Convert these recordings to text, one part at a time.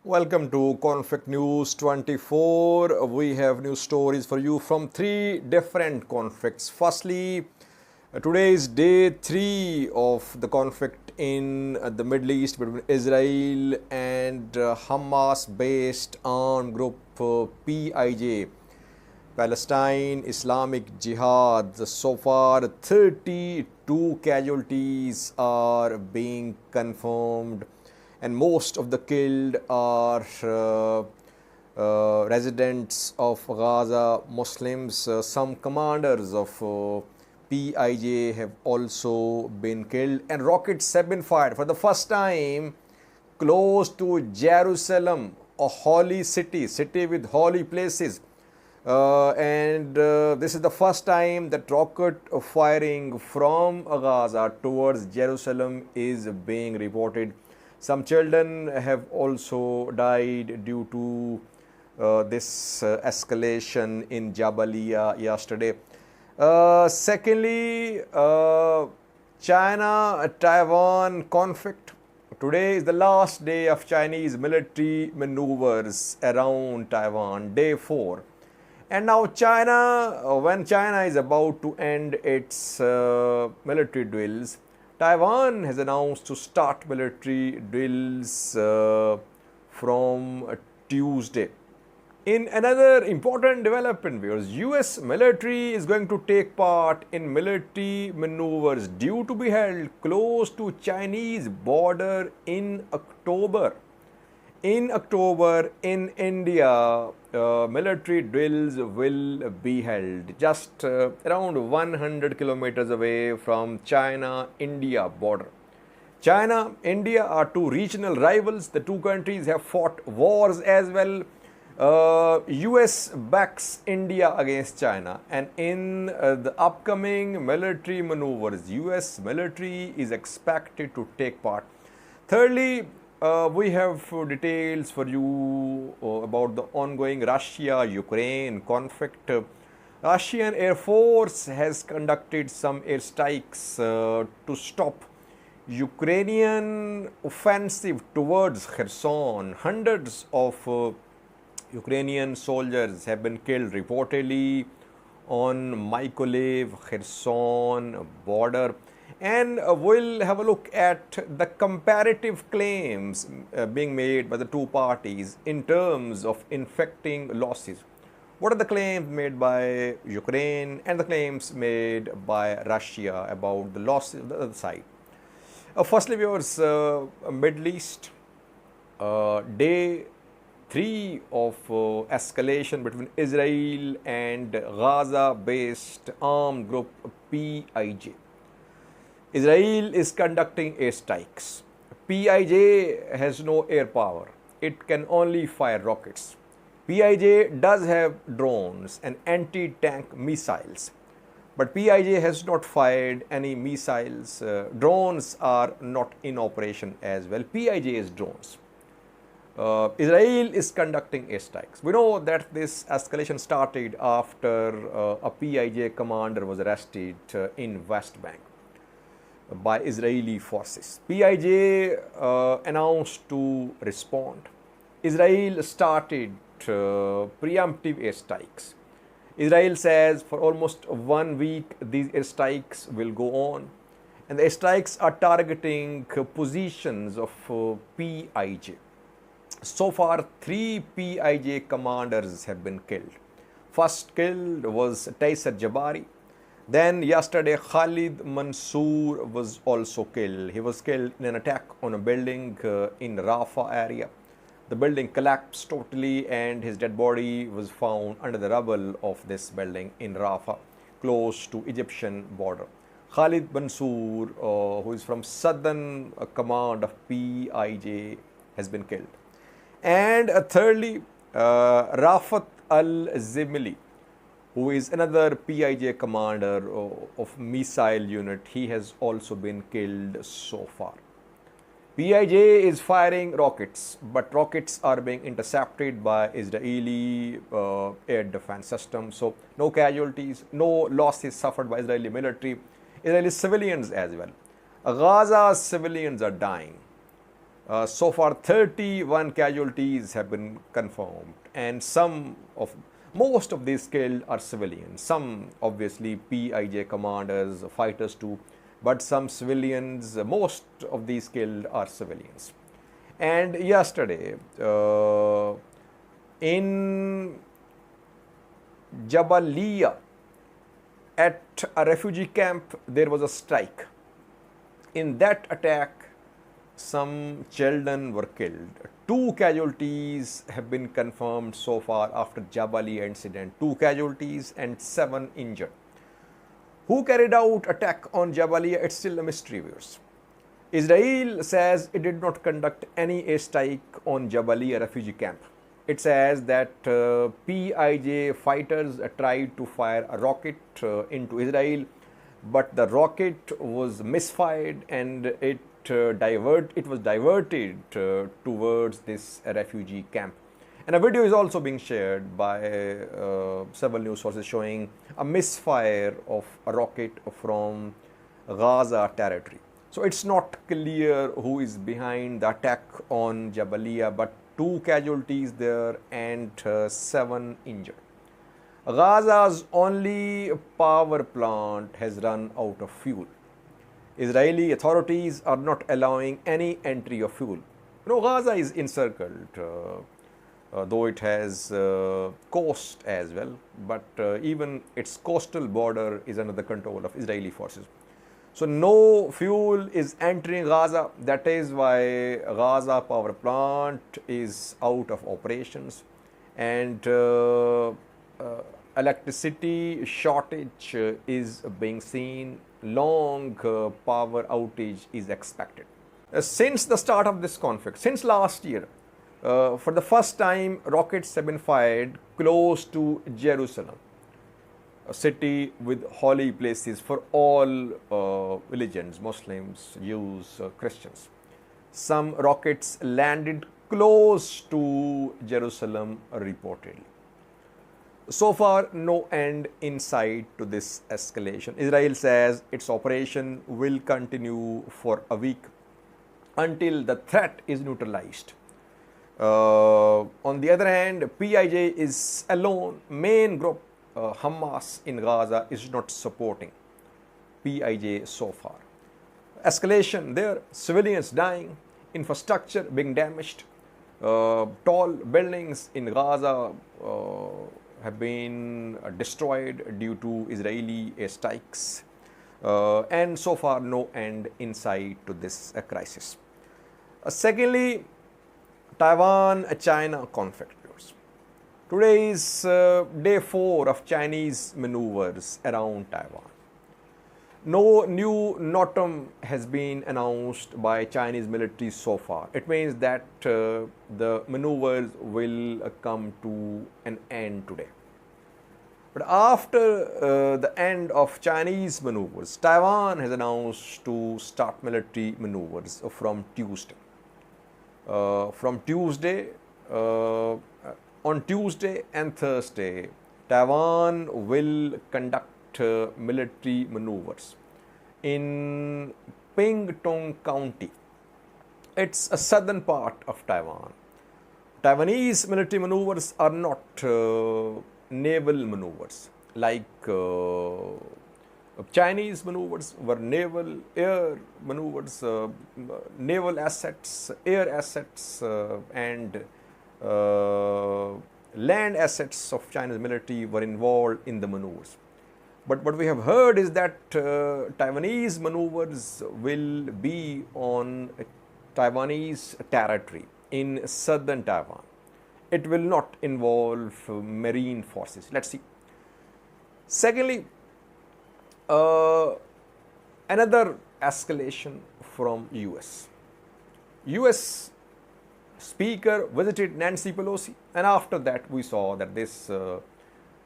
Welcome to Conflict News 24. We have news stories for you from three different conflicts. Firstly, today is day 3 of the conflict in the Middle East between Israel and Hamas-based armed group PIJ, Palestine Islamic Jihad. So far, 32 casualties are being confirmed, and most of the killed are residents of Gaza, Muslims. Some commanders of PIJ have also been killed, and rockets have been fired for the first time close to Jerusalem, a holy city with holy places. This is the first time that rocket firing from Gaza towards Jerusalem is being reported. Some children have also died due to this escalation in Jabalia yesterday. Secondly, China-Taiwan conflict. Today is the last day of Chinese military maneuvers around Taiwan, day 4. And now when China is about to end its military drills, Taiwan has announced to start military drills from Tuesday. In another important development, viewers, US military is going to take part in military maneuvers due to be held close to Chinese border in October. In October, in India, military drills will be held just around 100 kilometers away from China-India border. China, India are two regional rivals. The two countries have fought wars as well. US backs India against China, and in the upcoming military maneuvers, US military is expected to take part. Thirdly, we have details for you about the ongoing Russia-Ukraine conflict. Russian Air Force has conducted some airstrikes to stop Ukrainian offensive towards Kherson. Hundreds of Ukrainian soldiers have been killed reportedly on Mykolaiv, Kherson border. And we'll have a look at the comparative claims being made by the two parties in terms of infecting losses. What are the claims made by Ukraine and the claims made by Russia about the losses of the other side? Firstly, viewers, Middle East, day 3 of escalation between Israel and Gaza-based armed group PIJ. Israel is conducting airstrikes. PIJ has no air power. It can only fire rockets. PIJ does have drones and anti-tank missiles, but PIJ has not fired any missiles. Drones are not in operation as well. PIJ is drones. Israel is conducting airstrikes. We know that this escalation started after a PIJ commander was arrested in West Bank by Israeli forces. PIJ announced to respond. Israel started preemptive airstrikes. Israel says for almost 1 week these airstrikes will go on, and the airstrikes are targeting positions of PIJ. So far, 3 PIJ commanders have been killed. First killed was Taisar Jabari. Then yesterday, Khalid Mansour was also killed. He was killed in an attack on a building in Rafah area. The building collapsed totally, and his dead body was found under the rubble of this building in Rafah, close to Egyptian border. Khalid Mansour, who is from southern command of PIJ, has been killed. And thirdly, Rafat al-Zimili, who is another PIJ commander of missile unit, he has also been killed so far. PIJ is firing rockets, but rockets are being intercepted by Israeli air defense system. So no casualties, no losses suffered by Israeli military, Israeli civilians as well. Gaza's civilians are dying. So far, 31 casualties have been confirmed, and most of these killed are civilians. Some obviously PIJ commanders, fighters too, but some civilians. Most of these killed are civilians. And yesterday, in Jabalia, at a refugee camp, there was a strike. In that attack, some children were killed. 2 casualties have been confirmed so far after Jabalia incident. 2 casualties and 7 injured. Who carried out attack on Jabalia? It's still a mystery, viewers. Israel says it did not conduct any airstrike on Jabalia refugee camp. It says that PIJ fighters tried to fire a rocket into Israel, but the rocket was misfired and it was diverted towards this refugee camp. And a video is also being shared by several news sources showing a misfire of a rocket from Gaza territory. So it's not clear who is behind the attack on Jabalia, but 2 casualties there and 7 injured. Gaza's only power plant has run out of fuel. Israeli authorities are not allowing any entry of fuel. Gaza is encircled, though it has coast as well, but even its coastal border is under the control of Israeli forces. So no fuel is entering Gaza. That is why Gaza power plant is out of operations, and electricity shortage is being seen. Long power outage is expected. Since the start of this conflict, since last year, for the first time, rockets have been fired close to Jerusalem, a city with holy places for all religions, Muslims, Jews, Christians. Some rockets landed close to Jerusalem reportedly. So far, no end in sight to this escalation. Israel says its operation will continue for a week until the threat is neutralized. On the other hand, PIJ is alone. Main group Hamas in Gaza is not supporting PIJ so far. Escalation there, civilians dying, infrastructure being damaged, tall buildings in Gaza have been destroyed due to Israeli airstrikes, and so far no end in sight to this crisis. Secondly, Taiwan-China conflict. Today is day 4 of Chinese maneuvers around Taiwan. No new NOTAM has been announced by Chinese military so far. It means that the maneuvers will come to an end today. But after the end of Chinese maneuvers, Taiwan has announced to start military maneuvers from Tuesday. On Tuesday and Thursday, Taiwan will conduct military maneuvers in Pingtung County. It's a southern part of Taiwan. Taiwanese military maneuvers are not naval maneuvers like Chinese maneuvers were naval, air maneuvers, naval assets, air assets, and land assets of China's military were involved in the maneuvers. But what we have heard is that Taiwanese maneuvers will be on Taiwanese territory in southern Taiwan. It will not involve marine forces. Let's see. Secondly, another escalation from US. US Speaker visited Nancy Pelosi, and after that we saw that this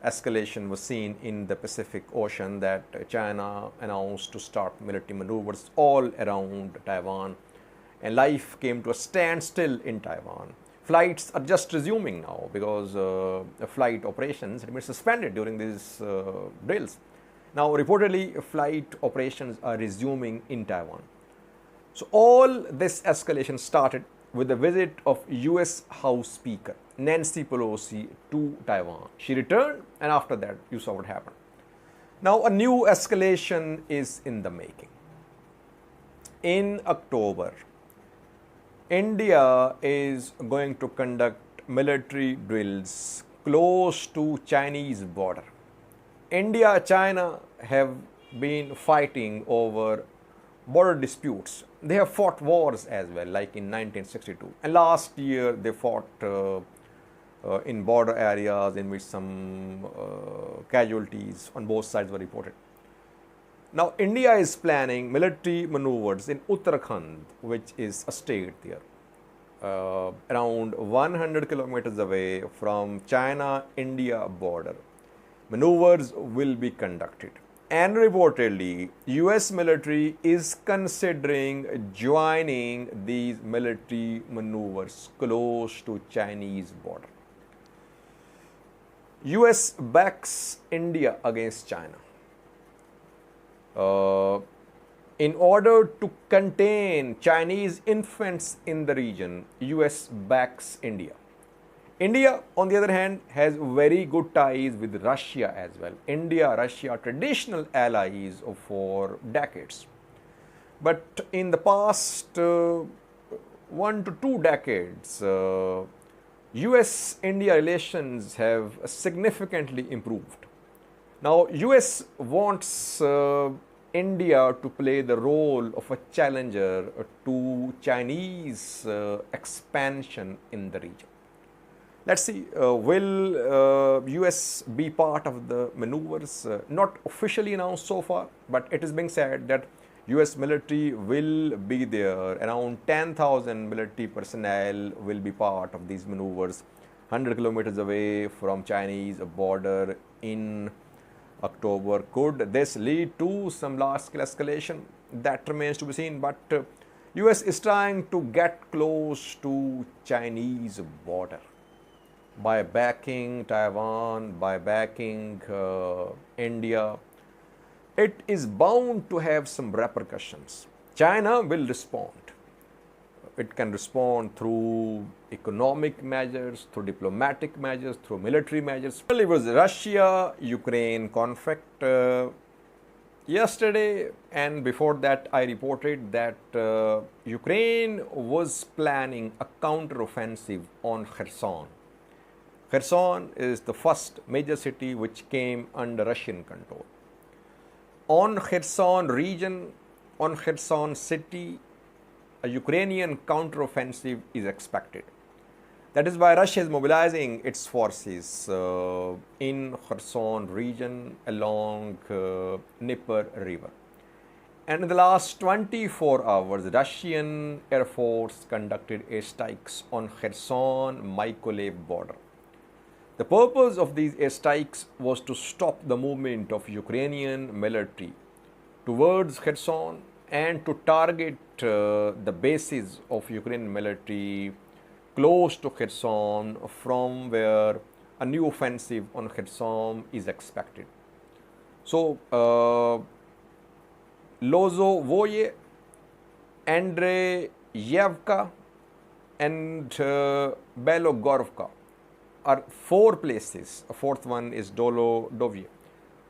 escalation was seen in the Pacific Ocean, that China announced to start military maneuvers all around Taiwan, and life came to a standstill in Taiwan. Flights are just resuming now because flight operations had been suspended during these drills. Now reportedly flight operations are resuming in Taiwan. So all this escalation started with the visit of US House Speaker Nancy Pelosi to Taiwan. She returned, and after that, you saw what happened. Now, a new escalation is in the making. In October, India is going to conduct military drills close to Chinese border. India, China have been fighting over border disputes. They have fought wars as well, like in 1962. And last year they fought in border areas in which some casualties on both sides were reported. Now, India is planning military maneuvers in Uttarakhand, which is a state there, around 100 kilometers away from China-India border. Maneuvers will be conducted. And reportedly, US military is considering joining these military maneuvers close to Chinese border. US backs India against China. In order to contain Chinese influence in the region, US backs India. India, on the other hand, has very good ties with Russia as well. India, Russia, traditional allies for decades. But in the past 1 to 2 decades, US-India relations have significantly improved. Now, US wants India to play the role of a challenger to Chinese expansion in the region. Let's see, will US be part of the maneuvers? Not officially announced so far, but it is being said that US military will be there. Around 10,000 military personnel will be part of these maneuvers 100 kilometers away from Chinese border in October. Could this lead to some large-scale escalation? That remains to be seen, but US is trying to get close to Chinese border by backing Taiwan, by backing India. It is bound to have some repercussions. China will respond. It can respond through economic measures, through diplomatic measures, through military measures. Well, it was Russia-Ukraine conflict yesterday, and before that I reported that Ukraine was planning a counter-offensive on Kherson. Kherson is the first major city which came under Russian control. On Kherson region, on Kherson city, a Ukrainian counteroffensive is expected. That is why Russia is mobilizing its forces in Kherson region along Dnieper River. And in the last 24 hours, Russian Air Force conducted airstrikes on Kherson-Mykolaiv border. The purpose of these airstrikes was to stop the movement of Ukrainian military towards Kherson and to target the bases of Ukrainian military close to Kherson, from where a new offensive on Kherson is expected. So, Lozovoye, Andreyevka, and Belogorovka are 4 places. A fourth one is Dolodovye.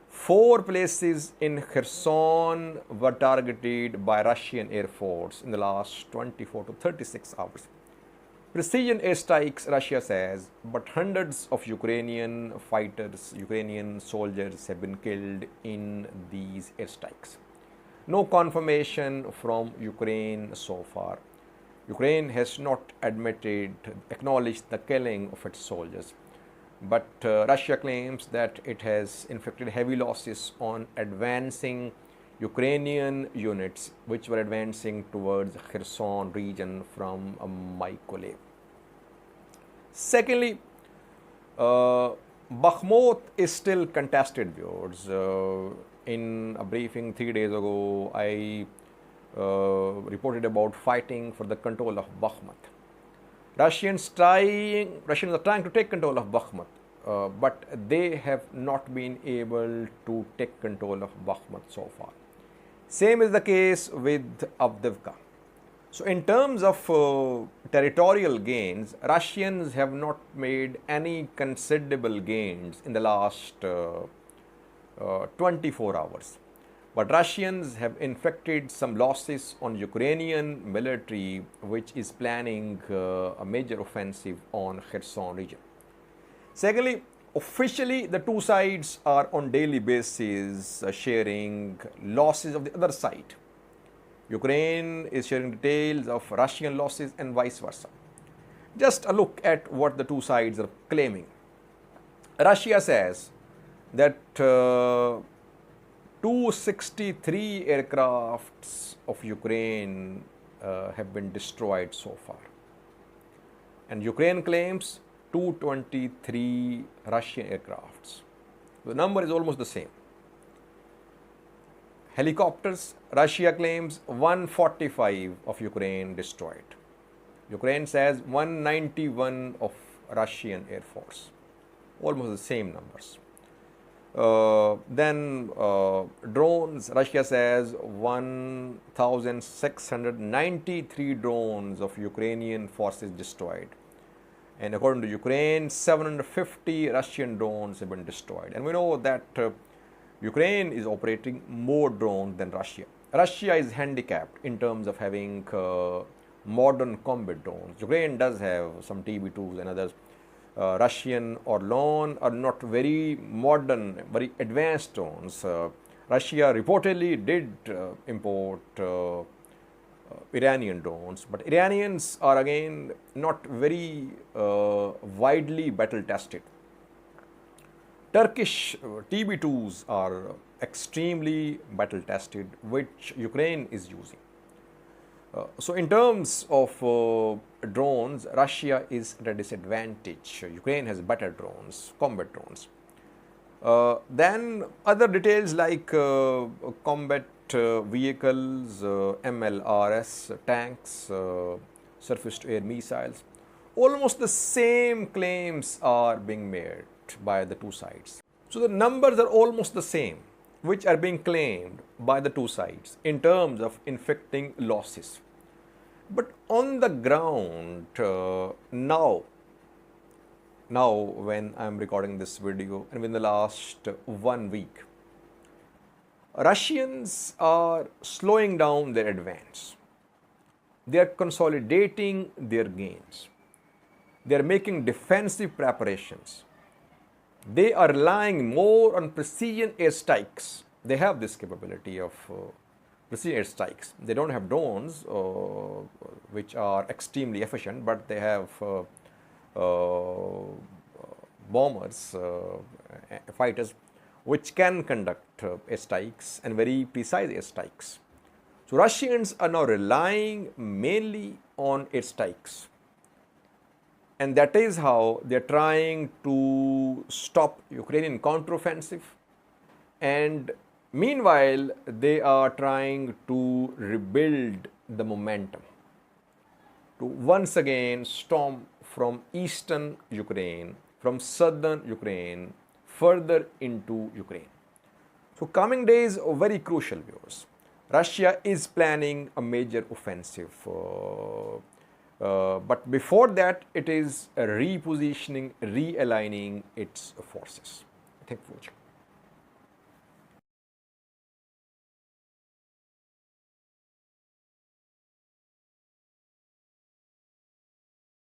4 places in Kherson were targeted by Russian Air Force in the last 24 to 36 hours. Precision airstrikes, Russia says, but hundreds of Ukrainian fighters, Ukrainian soldiers have been killed in these airstrikes. No confirmation from Ukraine so far. Ukraine has not acknowledged the killing of its soldiers. But Russia claims that it has inflicted heavy losses on advancing Ukrainian units which were advancing towards Kherson region from Mykolaiv. Secondly, Bakhmut is still contested, viewers. In a briefing 3 days ago, I reported about fighting for the control of Bakhmut. Russians are trying to take control of Bakhmut, but they have not been able to take control of Bakhmut so far. Same is the case with Avdiivka. So, in terms of territorial gains, Russians have not made any considerable gains in the last 24 hours. But Russians have inflicted some losses on Ukrainian military, which is planning a major offensive on Kherson region. Secondly, officially the two sides are on daily basis sharing losses of the other side. Ukraine is sharing details of Russian losses and vice versa. Just a look at what the two sides are claiming. Russia says that 263 aircrafts of Ukraine have been destroyed so far. And Ukraine claims 223 Russian aircrafts. The number is almost the same. Helicopters, Russia claims 145 of Ukraine destroyed. Ukraine says 191 of Russian Air Force. Almost the same numbers. Then drones, Russia says 1,693 drones of Ukrainian forces destroyed. And according to Ukraine, 750 Russian drones have been destroyed. And we know that Ukraine is operating more drones than Russia. Russia is handicapped in terms of having modern combat drones. Ukraine does have some TB2s and others. Russian or Lon are not very modern, very advanced drones. Russia reportedly did import Iranian drones, but Iranians are again not very widely battle tested. Turkish TB2s are extremely battle tested, which Ukraine is using. So in terms of drones, Russia is at a disadvantage. Ukraine has better drones, combat drones. Then other details like combat vehicles, MLRS, tanks, surface-to-air missiles. Almost the same claims are being made by the two sides. So the numbers are almost the same, which are being claimed by the two sides in terms of inflicting losses. But on the ground, now when I am recording this video and in the last 1 week, Russians are slowing down their advance. They are consolidating their gains. They are making defensive preparations. They are relying more on precision airstrikes. They have this capability of precision airstrikes. They don't have drones, which are extremely efficient, but they have bombers, fighters, which can conduct airstrikes and very precise airstrikes. So Russians are now relying mainly on airstrikes. And that is how they are trying to stop Ukrainian counteroffensive. And meanwhile, they are trying to rebuild the momentum to once again storm from eastern Ukraine, from southern Ukraine, further into Ukraine. So coming days are very crucial, viewers. Russia is planning a major offensive. But before that, it is repositioning, realigning its forces. Thank you for watching.